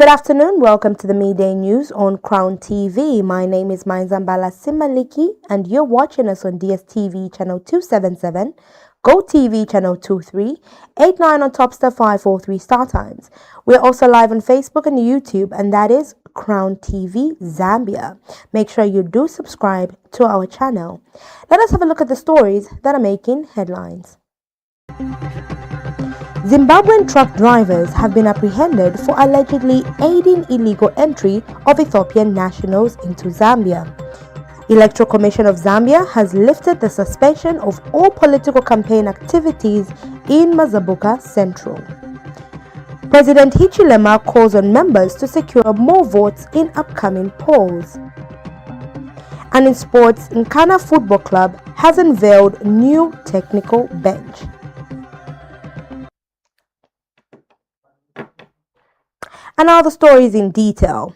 Good afternoon, welcome to the Midday News on Crown TV. My name is Mainza Mbala Simaliki and you're watching us on DSTV channel 277, GoTV channel 23, 89 on Topstar 543 Star Times. We're also live on Facebook and YouTube, and that is CrownTVZambia. Make sure you do subscribe to our channel. Let us have a look at the stories that are making headlines. Zimbabwean truck drivers have been apprehended for allegedly aiding illegal entry of Ethiopian nationals into Zambia. Electoral Commission of Zambia has lifted the suspension of all political campaign activities in Mazabuka Central. President Hichilema calls on members to secure more votes in upcoming polls. And in sports, Nkana Football Club has unveiled new technical bench. And now the stories in detail.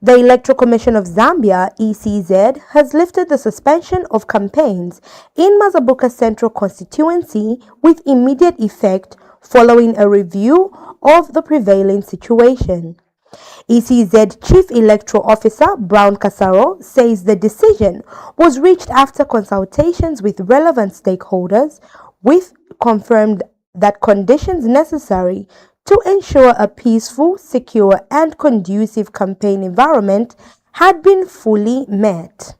The Electoral Commission of Zambia, ECZ, has lifted the suspension of campaigns in Mazabuka Central constituency with immediate effect following a review of the prevailing situation. ECZ Chief Electoral Officer Brown Kasaro says the decision was reached after consultations with relevant stakeholders, with confirmed that conditions necessary to ensure a peaceful, secure, and conducive campaign environment had been fully met.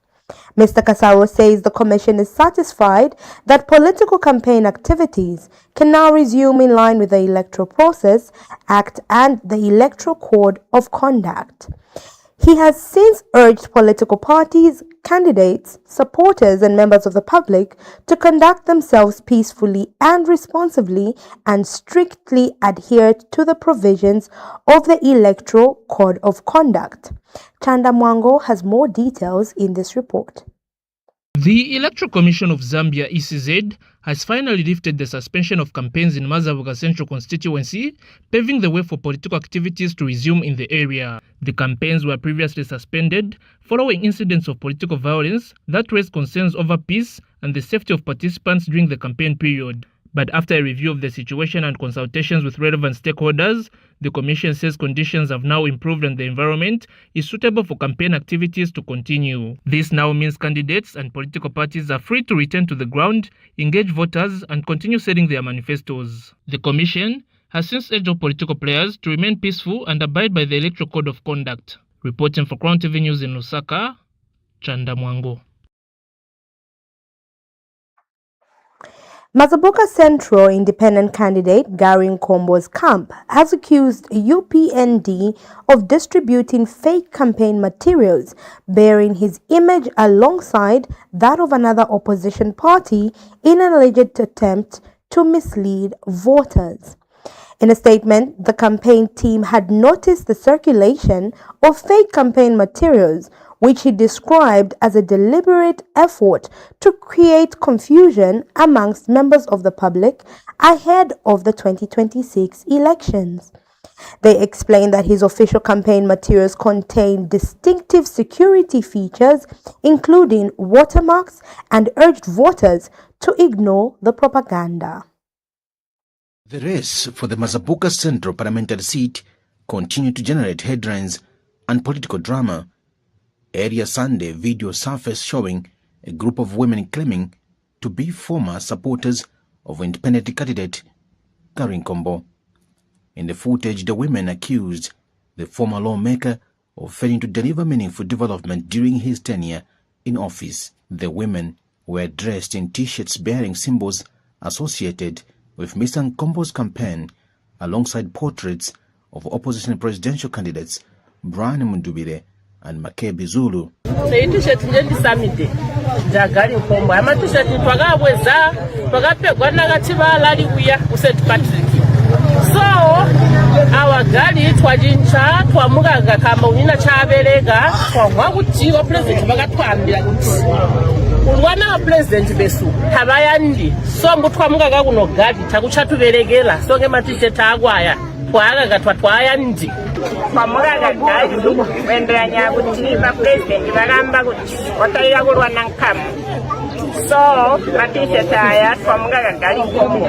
Mr. Kasaro says the Commission is satisfied that political campaign activities can now resume in line with the Electoral Process Act and the Electoral Code of Conduct. He has since urged political parties, candidates, supporters, and members of the public to conduct themselves peacefully and responsibly and strictly adhere to the provisions of the Electoral Code of Conduct. Chanda Mwango has more details in this report. The Electoral Commission of Zambia, ECZ, has finally lifted the suspension of campaigns in Mazabuka Central constituency, paving the way for political activities to resume in the area. The campaigns were previously suspended following incidents of political violence that raised concerns over peace and the safety of participants during the campaign period. But after a review of the situation and consultations with relevant stakeholders, the Commission says conditions have now improved and the environment is suitable for campaign activities to continue. This now means candidates and political parties are free to return to the ground, engage voters, and continue setting their manifestos. The Commission has since urged all political players to remain peaceful and abide by the Electoral Code of Conduct. Reporting for Crown TV News in Lusaka, Chanda Mwango. Mazabuka Central independent candidate Gary Nkombo's camp has accused UPND of distributing fake campaign materials bearing his image alongside that of another opposition party in an alleged attempt to mislead voters. In a statement, the campaign team had noticed the circulation of fake campaign materials, which he described as a deliberate effort to create confusion amongst members of the public ahead of the 2026 elections. They explained that his official campaign materials contain distinctive security features, including watermarks, and urged voters to ignore the propaganda. The race for the Mazabuka Central parliamentary seat continued to generate headlines and political drama. Earlier Sunday, video surfaced showing a group of women claiming to be former supporters of independent candidate Gary Nkombo. In the footage, the women accused the former lawmaker of failing to deliver meaningful development during his tenure in office. The women were dressed in t-shirts bearing symbols associated with Mr. Nkombo's campaign, alongside portraits of opposition presidential candidates Brian Mundubire and Makebi Zulu. So our gali twajincha twamugaga kamba unina chaberega kwa kuti president bagatwambira kuti ulwana president besu habayandi so mbutwamugaga kuno gali takuchatuberegera so ke matishe tagwaya twaga gatwa twayandi kwamugagagali wenderanya kuti vapurezidendi varamba kuti otaira kulwana nkamu so matishet aya twamugagagali nkomo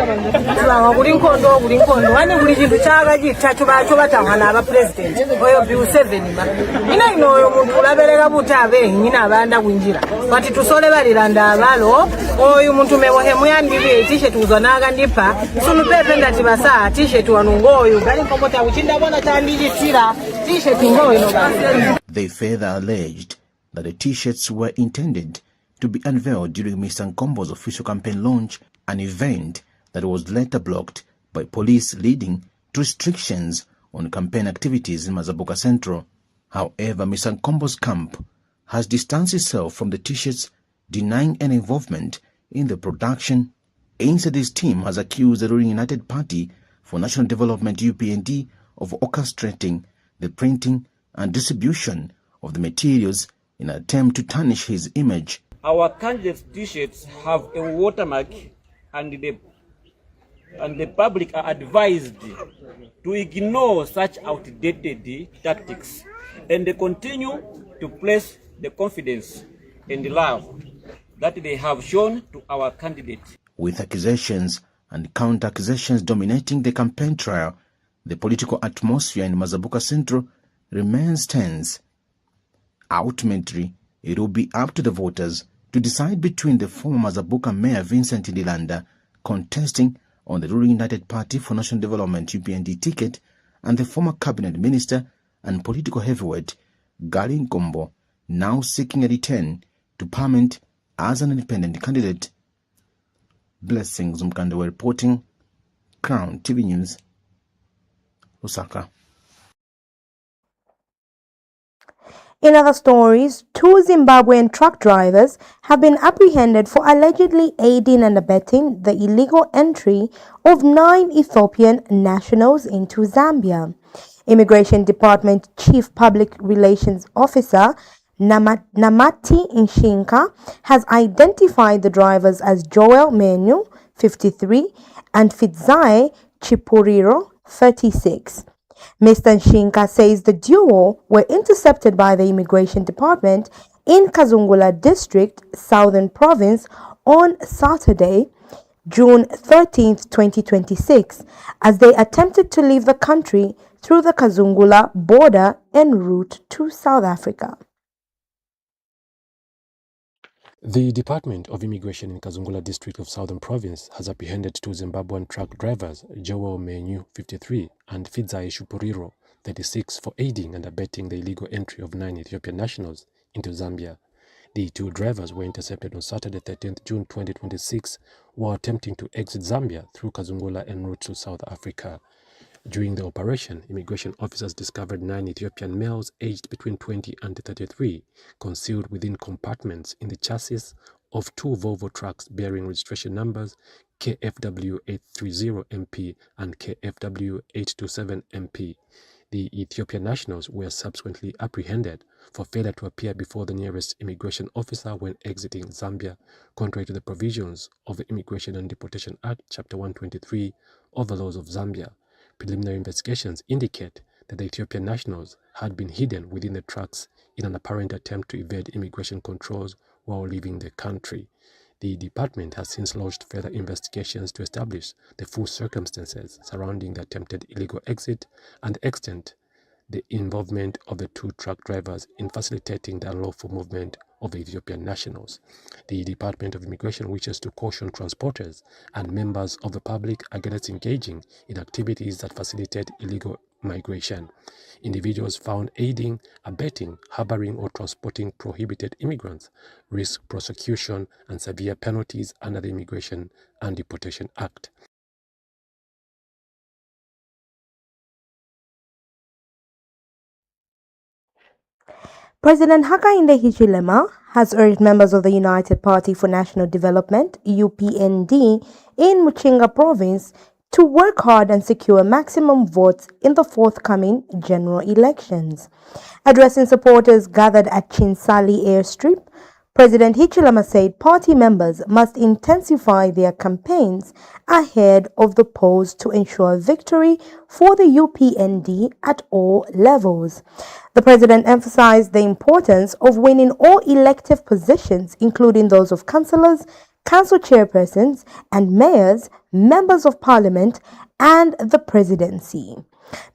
tulanga kuli nkondo wani kuli chintu chakachitatu bacho batangwa n'abapurezidendi oyo bill 7 ino oyo muntu ulabereka buti abenyina abanda kunjira bati tusole baliranda abalo oyo muntu mewohe muyandibye t-shirt uzanaga ndipa sunu pepe ndati basa t-shirt wanungo oyo gali nkomota uchindabona chandichitira t-shirt ngoyo no basi. They further alleged that the t-shirts were intended to be unveiled during Mr. Nkombo's official campaign launch, an event that was later blocked by police, leading to restrictions on campaign activities in Mazabuka Central. However, Mr. Nkombo's camp has distanced itself from the t-shirts, denying any involvement in the production. Instead, his team has accused the ruling United Party for National Development UPND of orchestrating the printing and distribution of the materials in an attempt to tarnish his image. Our candidates' t-shirts have a watermark, and the public are advised to ignore such outdated tactics, and they continue to place the confidence and the love that they have shown to our candidate. With accusations and counter-accusations dominating the campaign trail, the political atmosphere in Mazabuka Central remains tense. Ultimately, it will be up to the voters to decide between the former Mazabuka Mayor Vincent Ndilanda, contesting on the ruling United Party for National Development UPND ticket, and the former cabinet minister and political heavyweight Gali Nkombo, now seeking a return to parliament as an independent candidate. Blessings Mkandewe reporting, Crown TV News, Osaka. In other stories, 2 Zimbabwean truck drivers have been apprehended for allegedly aiding and abetting the illegal entry of 9 Ethiopian nationals into Zambia. Immigration Department Chief Public Relations Officer Namati Nshinka has identified the drivers as Joel Menu, 53, and Fitzai Chipuriro, 36. Mr. Nshinka says the duo were intercepted by the Immigration Department in Kazungula District, Southern Province, on Saturday, June 13, 2026, as they attempted to leave the country through the Kazungula border en route to South Africa. The Department of Immigration in Kazungula District of Southern Province has apprehended 2 Zimbabwean truck drivers, Joel Menu, 53, and Fidzai Shupuriro, 36, for aiding and abetting the illegal entry of 9 Ethiopian nationals into Zambia. The 2 drivers were intercepted on Saturday, 13th June 2026, while attempting to exit Zambia through Kazungula en route to South Africa. During the operation, immigration officers discovered 9 Ethiopian males aged between 20 and 33 concealed within compartments in the chassis of 2 Volvo trucks bearing registration numbers KFW 830MP and KFW 827MP. The Ethiopian nationals were subsequently apprehended for failure to appear before the nearest immigration officer when exiting Zambia, contrary to the provisions of the Immigration and Deportation Act, Chapter 123 of the laws of Zambia. Preliminary investigations indicate that the Ethiopian nationals had been hidden within the trucks in an apparent attempt to evade immigration controls while leaving the country. The department has since launched further investigations to establish the full circumstances surrounding the attempted illegal exit and the extent the involvement of the 2 truck drivers in facilitating the unlawful movement of the Ethiopian nationals. The Department of Immigration wishes to caution transporters and members of the public against engaging in activities that facilitate illegal migration. Individuals found aiding, abetting, harboring, or transporting prohibited immigrants risk prosecution and severe penalties under the Immigration and Deportation Act. President Hakainde Hichilema has urged members of the United Party for National Development, UPND, in Muchinga Province to work hard and secure maximum votes in the forthcoming general elections. Addressing supporters gathered at Chinsali Airstrip, President Hichilema said party members must intensify their campaigns ahead of the polls to ensure victory for the UPND at all levels. The president emphasized the importance of winning all elective positions, including those of councillors, council chairpersons and mayors, members of parliament, and the presidency.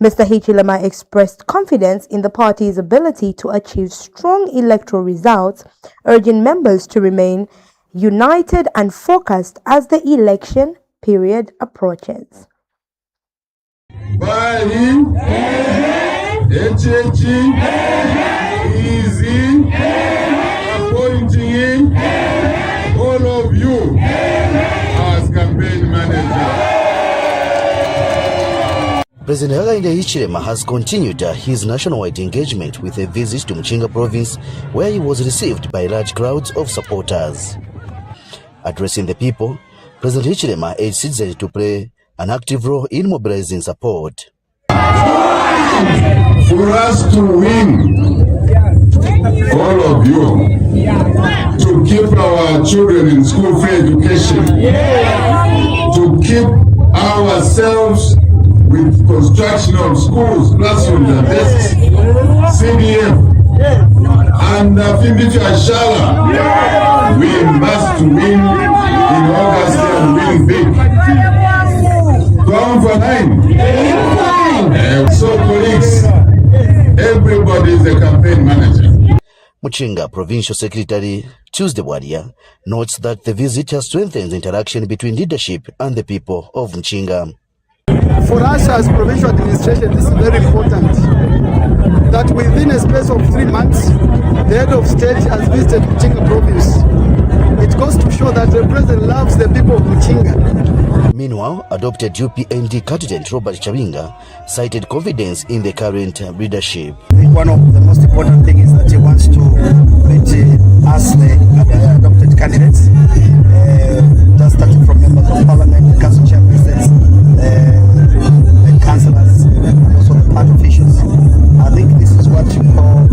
Mr. Hichilema expressed confidence in the party's ability to achieve strong electoral results, urging members to remain united and focused as the election period approaches. Appointing all of you as campaign manager. President Hakainde Hichilema has continued his nationwide engagement with a visit to Mchinga province, where he was received by large crowds of supporters. Addressing the people, President Hichilema urged citizens to play an active role in mobilizing support. For us to win, all of you, to keep our children in school free education, to keep ourselves with construction of schools, classrooms and desks, CDF, and Fimbitu Ashala, we must win in August and win big. Come for 9. So colleagues, everybody is a campaign manager. Mchinga Provincial Secretary Tuesday Wadia notes that the visit has strengthened the interaction between leadership and the people of Mchinga. For us as provincial administration, this is very important that within a space of 3 months, the head of state has visited Mchinga province. It goes to show that the president loves the people of Mchinga. Meanwhile, adopted UPND candidate Robert Chabinga cited confidence in the current leadership. One of the most important things is that he wants to meet us, the adopted candidates, just starting from members of parliament, council chairpersons, the councillors, and also the party officials. I think this is what you call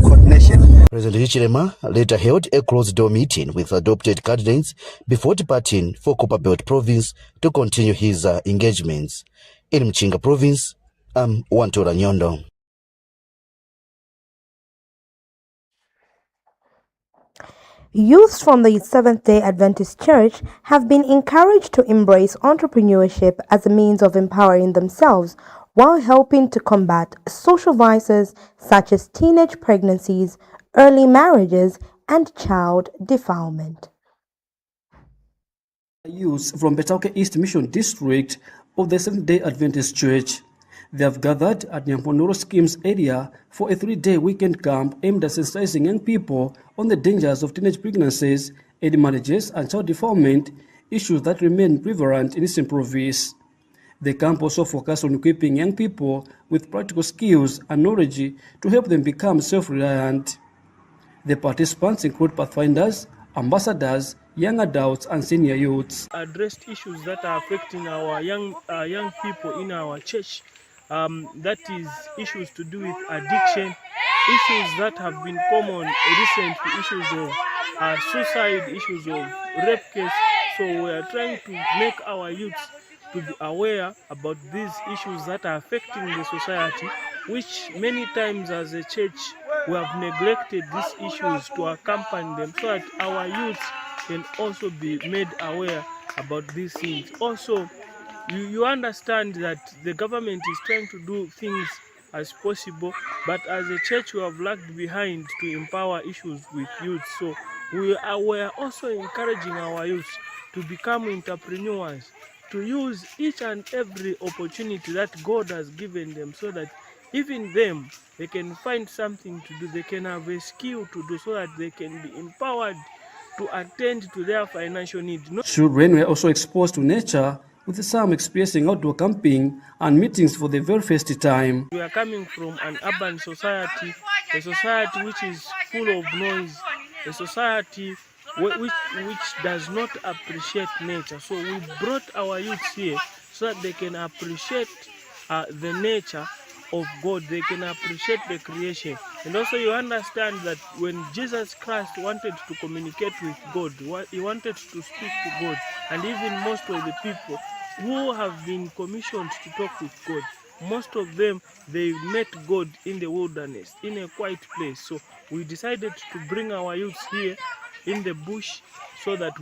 coordination. President Hichilema later held a closed-door meeting with adopted candidates before departing for Copperbelt province to continue his engagements. In Mchinga province, I'm Wantora Nyondo. Youths from the Seventh-day Adventist Church have been encouraged to embrace entrepreneurship as a means of empowering themselves while helping to combat social vices such as teenage pregnancies, early marriages, and child defilement. Youths from Betauke East Mission District of the Seventh-day Adventist Church. They have gathered at Nyamponoro Schemes area for a 3-day weekend camp aimed at sensitizing young people on the dangers of teenage pregnancies, early marriages, and child defilement, issues that remain prevalent in Eastern Province. The camp also focused on equipping young people with practical skills and knowledge to help them become self-reliant. The participants include pathfinders, ambassadors, young adults, and senior youths. Addressed issues that are affecting our young people in our church. That is issues to do with addiction, issues that have been common recently, issues of suicide, issues of rape case. So we are trying to make our youths to be aware about these issues that are affecting the society, which many times as a church we have neglected these issues to accompany them so that our youths can also be made aware about these things. Also, you understand that the government is trying to do things as possible, but as a church we have lagged behind to empower issues with youth. So we are also encouraging our youth to become entrepreneurs, to use each and every opportunity that God has given them so that even them, they can find something to do, they can have a skill to do so that they can be empowered to attend to their financial needs. Children were also exposed to nature, with some experiencing outdoor camping and meetings for the very first time. We are coming from an urban society, a society which is full of noise, a society which does not appreciate nature. So we brought our youths here so that they can appreciate the nature of God, they can appreciate the creation. And also you understand that when Jesus Christ wanted to communicate with God, he wanted to speak to God, and even most of the people who have been commissioned to talk with God, most of them, they met God in the wilderness, in a quiet place. So we decided to bring our youths here in the bush so that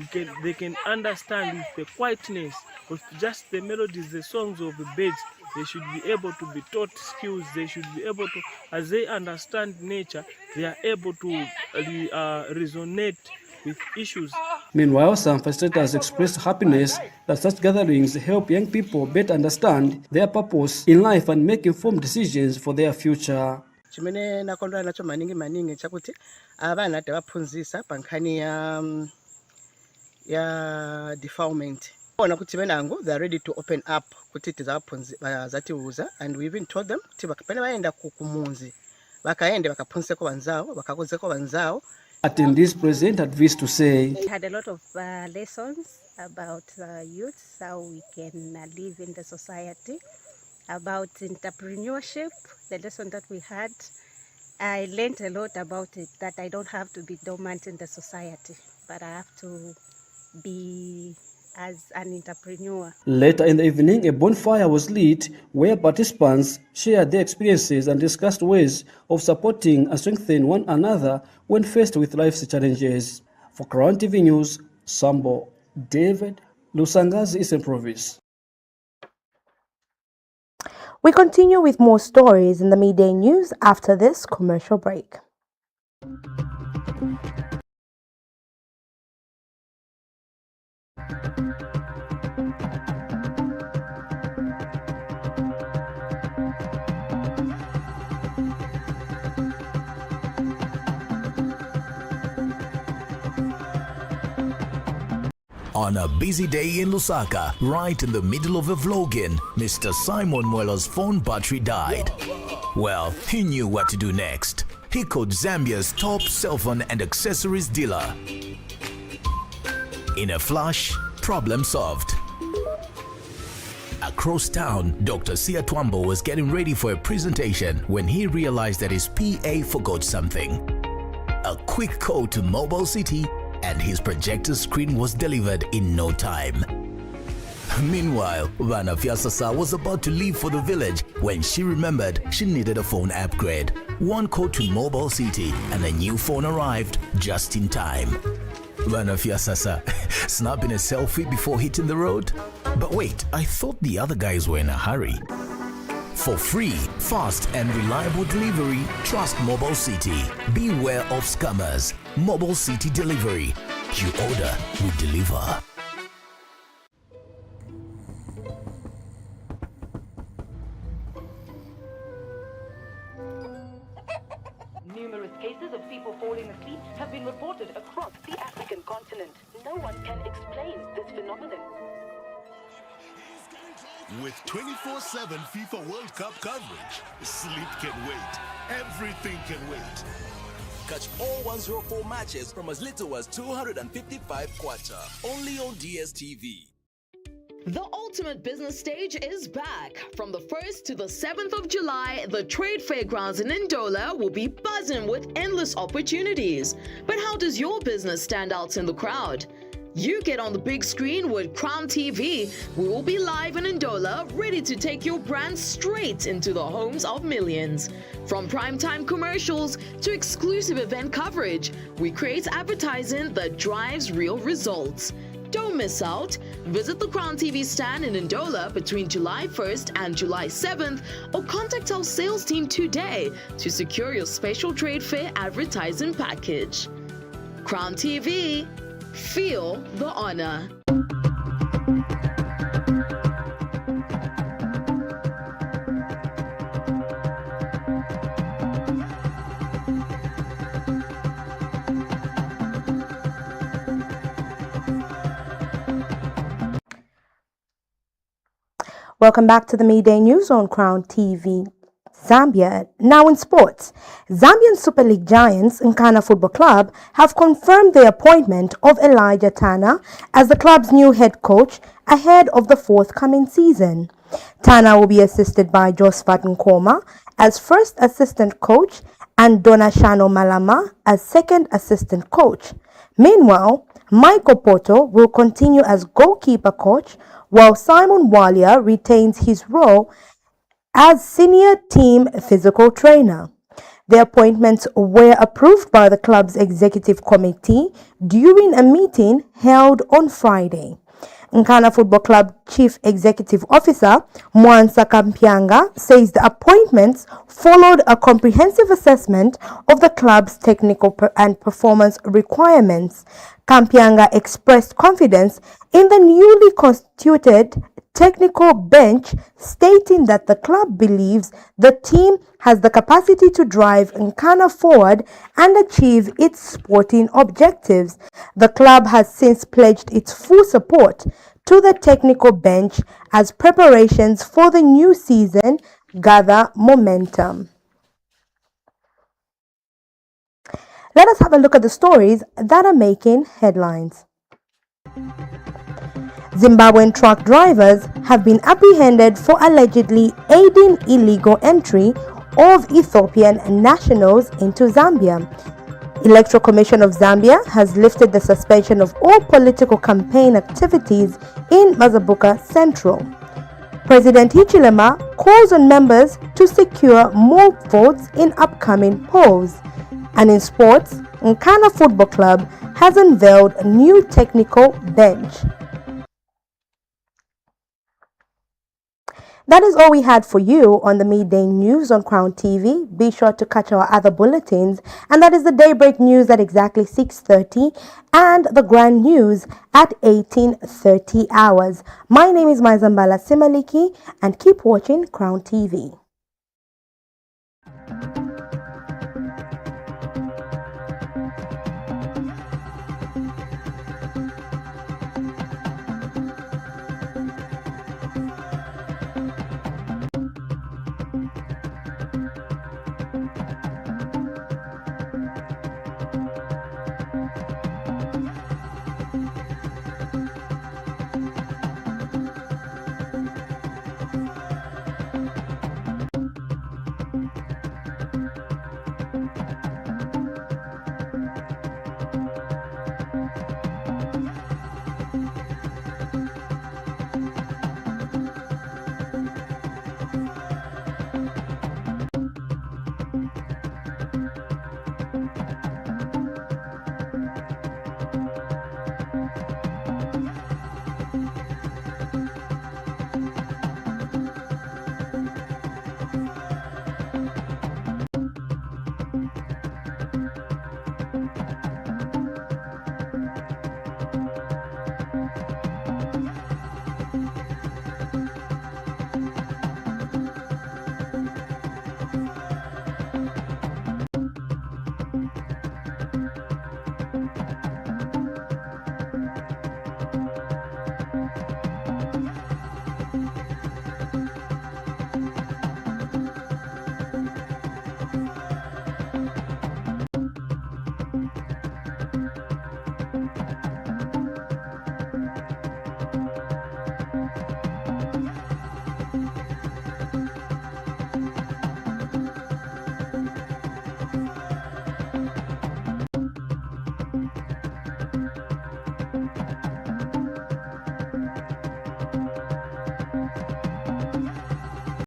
they can understand with the quietness, with just the melodies, the songs of the birds. They should be able to be taught skills. They should be able to, as they understand nature, they are able to resonate with issues. Meanwhile, some facilitators expressed happiness that such gatherings help young people better understand their purpose in life and make informed decisions for their future. Chimene nakondwa nacho maningi chakuti abana tevaphunzisa pankhani ya defilement. Bona kuti venango they are ready to open up kuti tizatiuza, and we even told them kuti vakapena vaenda kumunzi vakaende vakaphunziseko vanzavo vakakozeko vanzavo. Attendees present had this to say. We had a lot of lessons about youth, how we can live in the society, about entrepreneurship, the lesson that we had. I learned a lot about it, that I don't have to be dormant in the society, but I have to be as an entrepreneur. Later in the evening, a bonfire was lit where participants shared their experiences and discussed ways of supporting and strengthening one another when faced with life's challenges. For Crown TV News, Sambo David, Lusangazi, Eastern Province. We continue with more stories in the midday news after this commercial break. On a busy day in Lusaka, right in the middle of a vlogging, Mr. Simon Mwela's phone battery died. Well, he knew what to do next. He called Zambia's top cell phone and accessories dealer. In a flash, problem solved. Across town, Dr. Sia Twambo was getting ready for a presentation when he realized that his PA forgot something. A quick call to Mobile City and his projector screen was delivered in no time. Meanwhile, Vana Fiasasa was about to leave for the village when she remembered she needed a phone upgrade. One call to Mobile City and a new phone arrived just in time. Vana Fiasasa snapping a selfie before hitting the road? But wait, I thought the other guys were in a hurry. For free, fast and reliable delivery, trust Mobile City. Beware of scammers. Mobile City Delivery. You order, we deliver. Numerous cases of people falling asleep have been reported across the African continent. No one can explain this phenomenon. With 24/7 FIFA World Cup coverage, sleep can wait. Everything can wait. Catch all 104 matches from as little as 255 kwacha, only on DSTV. The ultimate business stage is back. From the 1st to the 7th of July, the trade fairgrounds in Ndola will be buzzing with endless opportunities. But how does your business stand out in the crowd? You get on the big screen with Crown TV. We will be live in Ndola, ready to take your brand straight into the homes of millions. From primetime commercials to exclusive event coverage, we create advertising that drives real results. Don't miss out. Visit the Crown TV stand in Ndola between July 1st and July 7th or contact our sales team today to secure your special trade fair advertising package. Crown TV. Feel the honor. Welcome back to the Midday News on Crown TV Zambia. Now in sports, Zambian Super League giants Nkana Football Club have confirmed the appointment of Elijah Tana as the club's new head coach ahead of the forthcoming season. Tana will be assisted by Josephat Nkoma as first assistant coach and Donashano Malama as second assistant coach. Meanwhile, Michael Porto will continue as goalkeeper coach, while Simon Walia retains his role as senior team physical trainer. The appointments were approved by the club's executive committee during a meeting held on Friday. Nkana Football Club Chief Executive Officer Mwansa Kampianga says the appointments followed a comprehensive assessment of the club's technical and performance requirements. Kampianga expressed confidence in the newly constituted technical bench, stating that the club believes the team has the capacity to drive Nkana forward and achieve its sporting objectives. The club has since pledged its full support to the technical bench as preparations for the new season gather momentum. Let us have a look at the stories that are making headlines. Zimbabwean truck drivers have been apprehended for allegedly aiding illegal entry of Ethiopian nationals into Zambia. Electoral Commission of Zambia has lifted the suspension of all political campaign activities in Mazabuka Central. President Hichilema calls on members to secure more votes in upcoming polls. And in sports, Nkana Football Club has unveiled a new technical bench. That is all we had for you on the midday news on Crown TV. Be sure to catch our other bulletins, and that is the daybreak news at exactly 6:30 and the grand news at 18:30 hours. My name is Mainza Mbala Simaliki, and keep watching Crown TV.